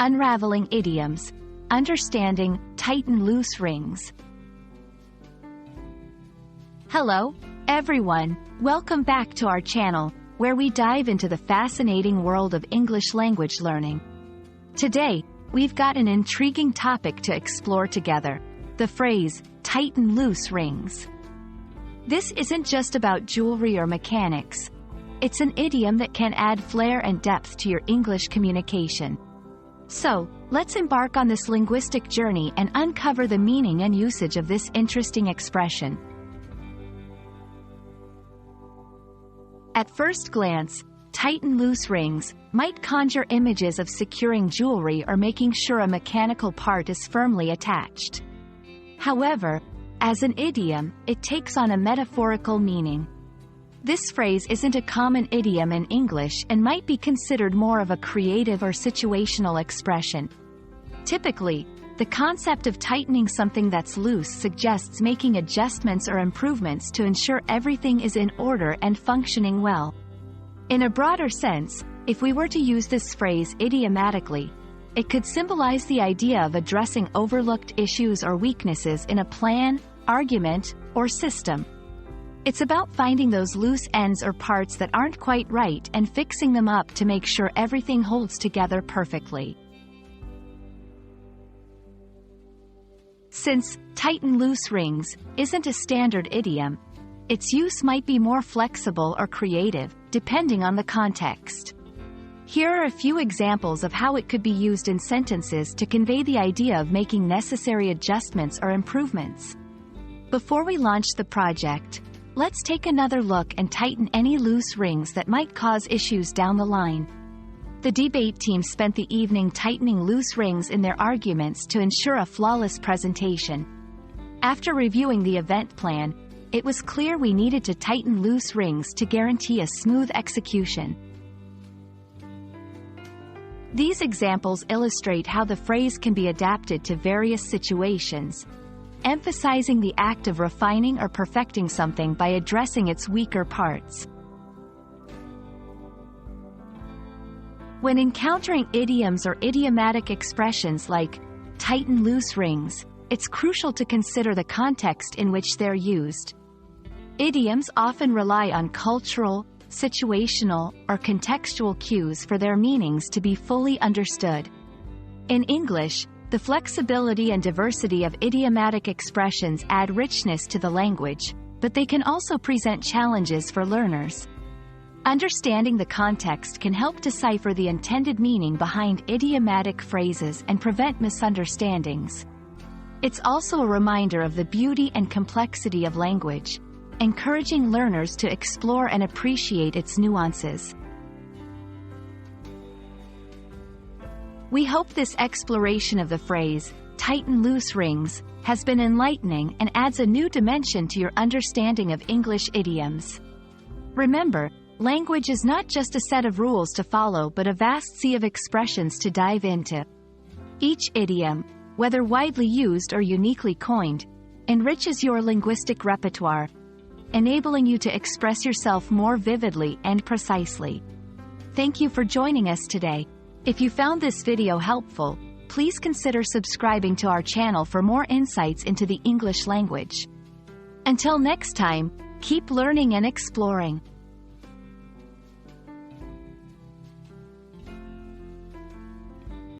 Unraveling Idioms, Understanding Tighten Loose Rings. Hello, everyone. Welcome back to our channel, where we dive into the fascinating world of English language learning. Today, we've got an intriguing topic to explore together: the phrase, tighten loose rings. This isn't just about jewelry or mechanics. It's an idiom that can add flair and depth to your English communication. So, let's embark on this linguistic journey and uncover the meaning and usage of this interesting expression. At first glance, tighten loose rings might conjure images of securing jewelry or making sure a mechanical part is firmly attached. However, as an idiom, it takes on a metaphorical meaning. This phrase isn't a common idiom in English and might be considered more of a creative or situational expression. Typically, the concept of tightening something that's loose suggests making adjustments or improvements to ensure everything is in order and functioning well. In a broader sense, if we were to use this phrase idiomatically, it could symbolize the idea of addressing overlooked issues or weaknesses in a plan, argument, or system. It's about finding those loose ends or parts that aren't quite right and fixing them up to make sure everything holds together perfectly. Since tighten loose rings isn't a standard idiom, its use might be more flexible or creative, depending on the context. Here are a few examples of how it could be used in sentences to convey the idea of making necessary adjustments or improvements. Before we launch the project, let's take another look and tighten any loose rings that might cause issues down the line. The debate team spent the evening tightening loose rings in their arguments to ensure a flawless presentation. After reviewing the event plan, it was clear we needed to tighten loose rings to guarantee a smooth execution. These examples illustrate how the phrase can be adapted to various situations, emphasizing the act of refining or perfecting something by addressing its weaker parts. When encountering idioms or idiomatic expressions like tighten loose rings, it's crucial to consider the context in which they're used. Idioms often rely on cultural, situational, or contextual cues for their meanings to be fully understood. In English, the flexibility and diversity of idiomatic expressions add richness to the language, but they can also present challenges for learners. Understanding the context can help decipher the intended meaning behind idiomatic phrases and prevent misunderstandings. It's also a reminder of the beauty and complexity of language, encouraging learners to explore and appreciate its nuances. We hope this exploration of the phrase, tighten loose rings, has been enlightening and adds a new dimension to your understanding of English idioms. Remember, language is not just a set of rules to follow but a vast sea of expressions to dive into. Each idiom, whether widely used or uniquely coined, enriches your linguistic repertoire, enabling you to express yourself more vividly and precisely. Thank you for joining us today. If you found this video helpful, please consider subscribing to our channel for more insights into the English language. Until next time, keep learning and exploring.